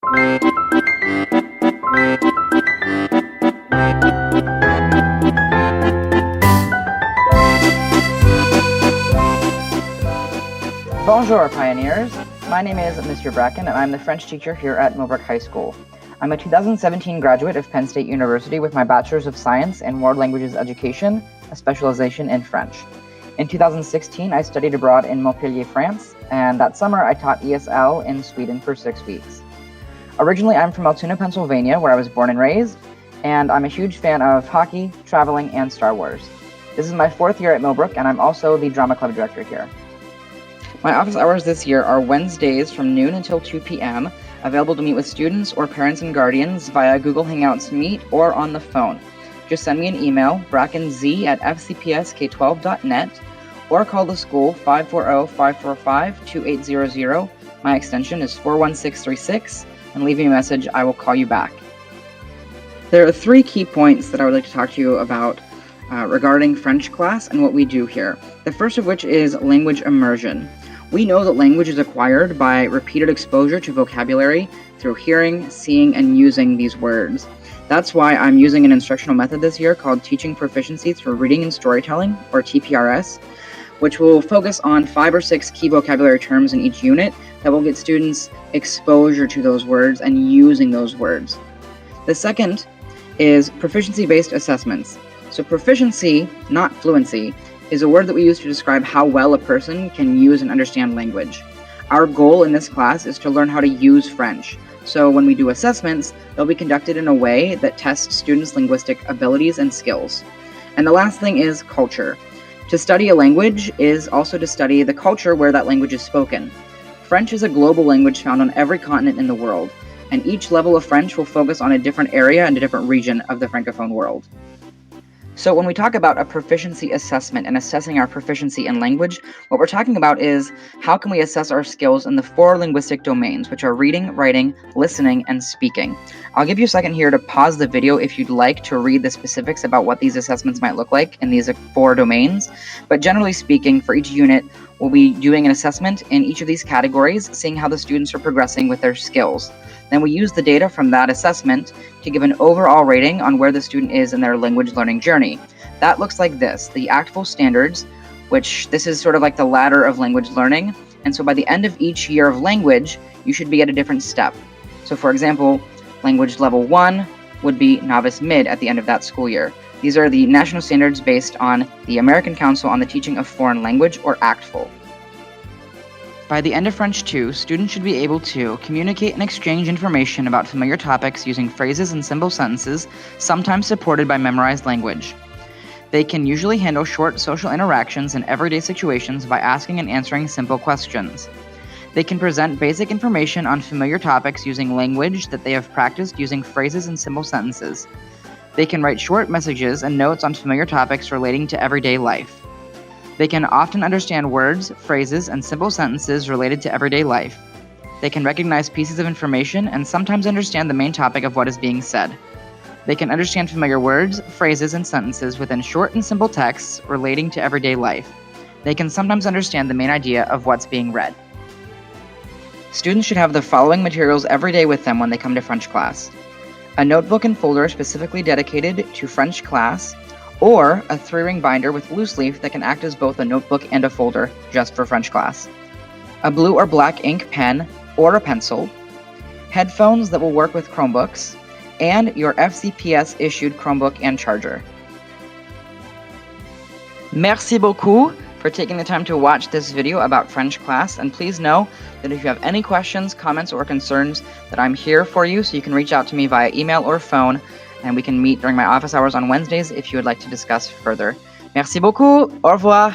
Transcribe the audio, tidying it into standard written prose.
Bonjour, pioneers. My name is Mr. Bracken, and I'm the French teacher here at Millbrook High School. I'm a 2017 graduate of Penn State University with my Bachelor's of Science in World Languages Education, a specialization in French. In 2016, I studied abroad in Montpellier, France, and that summer I taught ESL in Sweden for 6 weeks. Originally, I'm from Altoona, Pennsylvania, where I was born and raised, and I'm a huge fan of hockey, traveling, and Star Wars. This is my 4th year at Millbrook, and I'm also the drama club director here. My office hours this year are Wednesdays from noon until 2 p.m., available to meet with students or parents and guardians via Google Hangouts Meet or on the phone. Just send me an email, brackenz@fcpsk12.net, or call the school 540-545-2800. My extension is 41636, and leave me a message. I will call you back. There are 3 key points that I would like to talk to you about regarding French class and what we do here. The first of which is language immersion. We know that language is acquired by repeated exposure to vocabulary through hearing, seeing, and using these words. That's why I'm using an instructional method this year called Teaching Proficiency Through Reading and Storytelling, or TPRS, which will focus on 5 or 6 key vocabulary terms in each unit that will get students exposure to those words and using those words. The second is proficiency-based assessments. So proficiency, not fluency, is a word that we use to describe how well a person can use and understand language. Our goal in this class is to learn how to use French. So when we do assessments, they'll be conducted in a way that tests students' linguistic abilities and skills. And the last thing is culture. To study a language is also to study the culture where that language is spoken. French is a global language found on every continent in the world, and each level of French will focus on a different area and a different region of the Francophone world. So when we talk about a proficiency assessment and assessing our proficiency in language, what we're talking about is how can we assess our skills in the 4 linguistic domains, which are reading, writing, listening, and speaking. I'll give you a second here to pause the video if you'd like to read the specifics about what these assessments might look like in these 4 domains. But generally speaking, for each unit, we'll be doing an assessment in each of these categories, seeing how the students are progressing with their skills. Then we use the data from that assessment to give an overall rating on where the student is in their language learning journey. That looks like this: the ACTFL standards, which this is sort of like the ladder of language learning. And so by the end of each year of language, you should be at a different step. So for example, language level 1 would be novice mid at the end of that school year. These are the national standards based on the American Council on the Teaching of Foreign Language, or ACTFL. By the end of French 2, students should be able to communicate and exchange information about familiar topics using phrases and simple sentences, sometimes supported by memorized language. They can usually handle short social interactions in everyday situations by asking and answering simple questions. They can present basic information on familiar topics using language that they have practiced using phrases and simple sentences. They can write short messages and notes on familiar topics relating to everyday life. They can often understand words, phrases, and simple sentences related to everyday life. They can recognize pieces of information and sometimes understand the main topic of what is being said. They can understand familiar words, phrases, and sentences within short and simple texts relating to everyday life. They can sometimes understand the main idea of what's being read. Students should have the following materials every day with them when they come to French class: a notebook and folder specifically dedicated to French class, or a 3-ring binder with loose leaf that can act as both a notebook and a folder just for French class, a blue or black ink pen or a pencil, headphones that will work with Chromebooks, and your FCPS issued Chromebook and charger. Merci beaucoup for taking the time to watch this video about French class, and please know that if you have any questions, comments, or concerns, that I'm here for you, so you can reach out to me via email or phone, and we can meet during my office hours on Wednesdays if you would like to discuss further. Merci beaucoup. Au revoir.